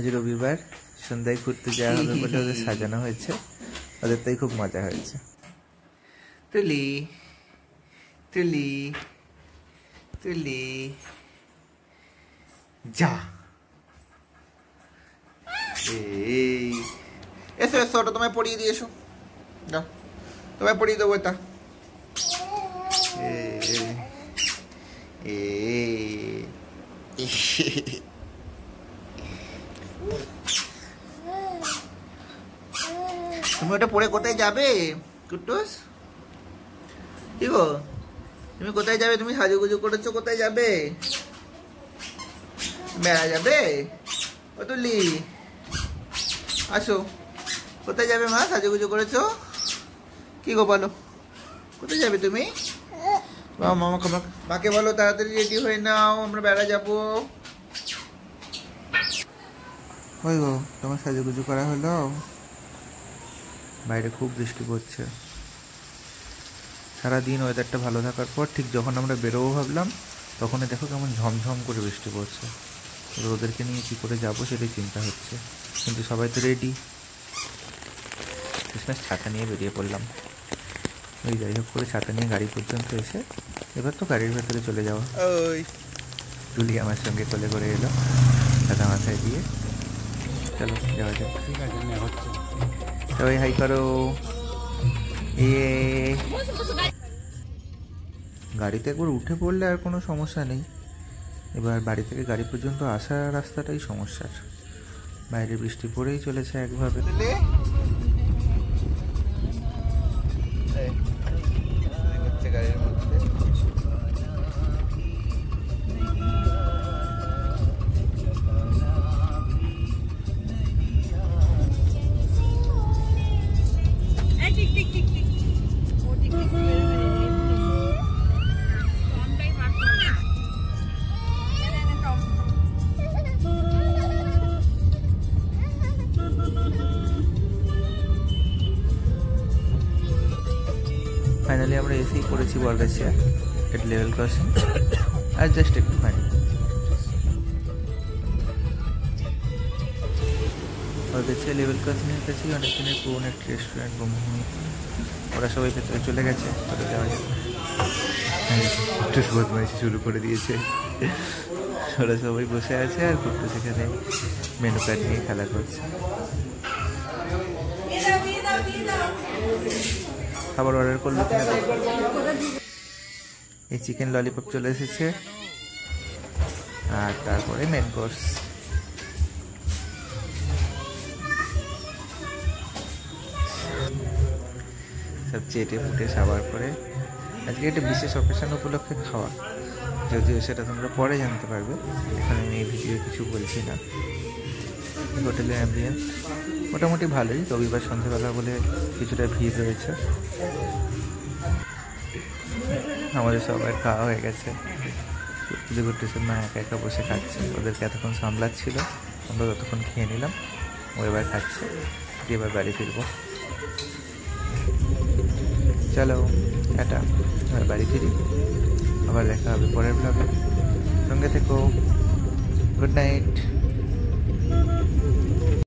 আজ রবিবার সন্ধ্যায় ঘুরতে যাওয়া হবে বলে ওদের সাজানো হয়েছে, ওদের তাই খুব মজা হয়েছে। তুলি তুলি তুলি যা, এই এসো এসো, ওটা তোমায় পড়িয়ে দিয়ে এসো, যাও তোমায় পড়িয়ে দেবো এটা। তুমি ওটা পড়ে কোথায় যাবে কুট্টুস? কি গো, তুমি কোথায় যাবে? তুমি সাজুগুজু করেছো, কোথায় যাবে? বেড়া যাবে? ও তুলি আসো, কোথায় যাবে মা? সাজুগুজু করেছো, কি গো বলো কোথায় যাবে তুমি? মাকে বলো তাড়াতাড়ি রেডি হয়ে নাও, আমরা বেড়া যাবো। ওই গো, তোমার সাজুগুজু করা হলো? বাইরে খুব বৃষ্টি পড়ছে। সারাদিন ওয়েদারটা ভালো থাকার পর ঠিক যখন আমরা বেরোবো ভাবলাম, তখনই দেখো কেমন ঝমঝম করে বৃষ্টি পড়ছে। ওদেরকে নিয়ে কী করে যাবো সেটাই চিন্তা হচ্ছে, কিন্তু সবাই তো রেডি। কৃষ্ণার ছাতা নিয়ে বেরিয়ে পড়লাম। ওই যাই হোক করে ছাতা নিয়ে গাড়ি পর্যন্ত এসে এবার তো গাড়ির ভেতরে চলে যাওয়া। ওই তুলি আমার সঙ্গে কোলে করে এলো ছাতা মাথায় দিয়ে। চলো যাওয়া যাক। ঠিক আছে, হচ্ছে সবাই হাই করো। গাড়িতে একবার উঠে পড়লে আর কোনো সমস্যা নেই, এবার বাড়ি থেকে গাড়ি পর্যন্ত আসার রাস্তাটাই সমস্যার। বাইরে বৃষ্টি পড়েই চলেছে একভাবে। গাড়ির মধ্যে ফাইনালি আমরা এসেই পড়েছি বরগাছিয়া এট লেভেল ক্রসিং। আর জাস্ট একটুখানি বরগাছিয়া লেভেল ক্রসিংয়ের কাছেই অনেক দিনের পুরোনো একটি রেস্টুরেন্ট ব্রহ্মভূমি। ওরা সবাই ভেতরে চলে গেছে, চলে যাওয়া যাবে। কুট্টুস বদমাইশি শুরু করে দিয়েছে। ওরা সবাই বসে আছে আর কুট্টুস সেখানে মেনু কার্ড নিয়ে খেলা করছে। খাবার অর্ডার করলো কিনা? এই চিকেন ললিপপ চলে এসেছে, আর তারপরে মেন কোর্স। সব চেটে ফুটে খাবার পরে আজকে একটা বিশেষ অকেশন উপলক্ষে খাওয়া, যদিও সেটা তোমরা পরে জানতে পারবে, এখানে আমি এই ভিডিও কিছু বলছি না। হোটেলের অ্যাম্বিয়েন্স মোটামুটি ভালোই, রবিবার সন্ধ্যাবেলা বলে কিছুটা ভিড় রয়েছে। আমাদের সবার খাওয়া হয়ে গেছে, কিছু করতেছে মা একা একা বসে খাচ্ছে, ওদেরকে এতক্ষণ সামলাচ্ছিল, আমরা ততক্ষণ খেয়ে নিলাম। ও এবার খাচ্ছে, এবার বাড়ি ফিরবো। চলো টাটা, এবার বাড়ি ফিরি, আবার দেখা হবে পরের ব্লগে। সঙ্গে থেকো, গুড নাইট।